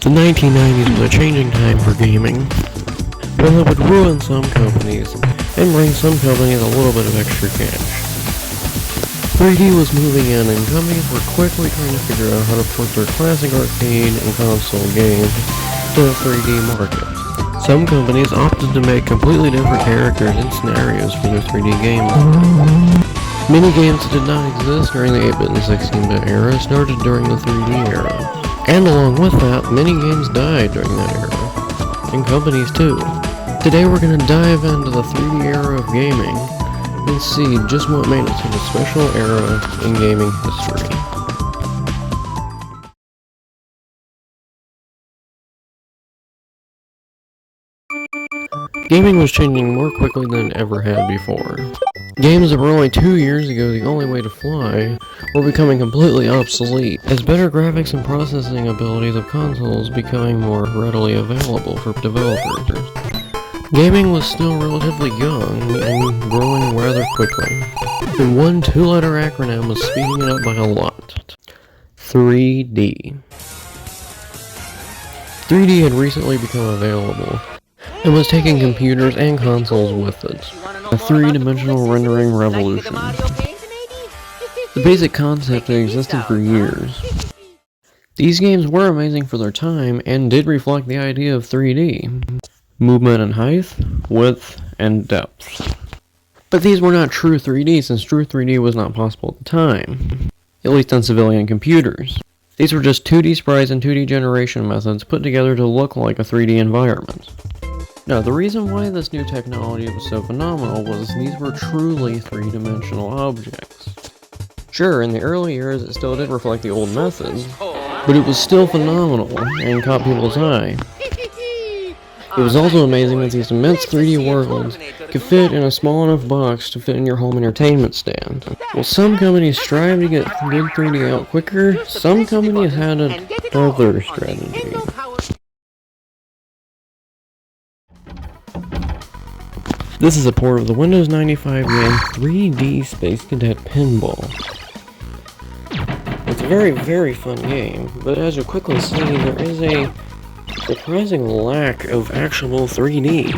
The 1990s was a changing time for gaming. While it would ruin some companies, and bring some companies a little bit of extra cash. 3D was moving in, and companies were quickly trying to figure out how to port their classic arcade and console games to the 3D market. Some companies opted to make completely different characters and scenarios for their 3D games. Many games that did not exist during the 8-bit and 16-bit era started during the 3D era. And along with that, many games died during that era. And companies too. Today we're going to dive into the 3D era of gaming and see just what made it such a special era in gaming history. Gaming was changing more quickly than it ever had before. Games that were only 2 years ago the only way to fly were becoming completely obsolete, as better graphics and processing abilities of consoles becoming more readily available for developers. Gaming was still relatively young and growing rather quickly, and one 2-letter acronym was speeding it up by a lot. 3D. 3D had recently become available, and was taking computers and consoles with it. A 3-dimensional rendering revolution. The basic concept had existed for years. These games were amazing for their time and did reflect the idea of 3D. Movement and height, width, and depth. But these were not true 3D since true 3D was not possible at the time, at least on civilian computers. These were just 2D sprites and 2D generation methods put together to look like a 3D environment. Now, the reason why this new technology was so phenomenal was these were truly 3-dimensional objects. Sure, in the early years it still did reflect the old methods, but it was still phenomenal and caught people's eye. It was also amazing that these immense 3D worlds could fit in a small enough box to fit in your home entertainment stand. While some companies strive to get good 3D out quicker, some companies had another strategy. This is a port of the Windows 95 game 3D Space Cadet Pinball. It's a very, very fun game, but as you quickly see, there is a surprising lack of actual 3D.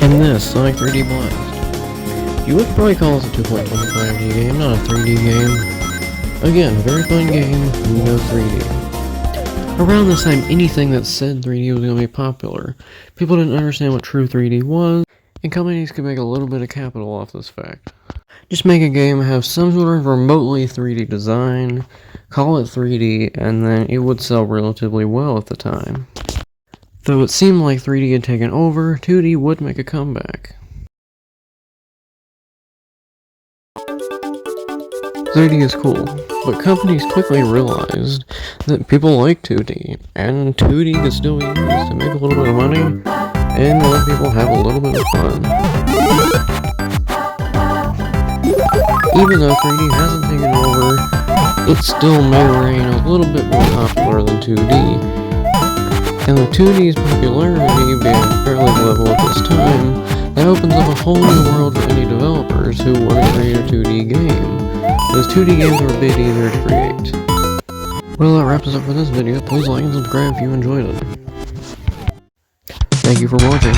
And this, Sonic 3D Blast. You would probably call this a 2.25D game, not a 3D game. Again, a very fun game, no 3D. Around this time, anything that said 3D was going to be popular. People didn't understand what true 3D was, and companies could make a little bit of capital off this fact. Just make a game have some sort of remotely 3D design, call it 3D, and then it would sell relatively well at the time. Though it seemed like 3D had taken over, 2D would make a comeback. 3D is cool, but companies quickly realized that people like 2D, and 2D could still be used to make a little bit of money and let people have a little bit of fun. Even though 3D hasn't taken over, it still may reign a little bit more popular than 2D. And with 2D's popularity being fairly level at this time, that opens up a whole new world for any developers who want to create a 2D game. Those 2D games are a bit easier to create. Well, that wraps us up for this video. Please like and subscribe if you enjoyed it. Thank you for watching.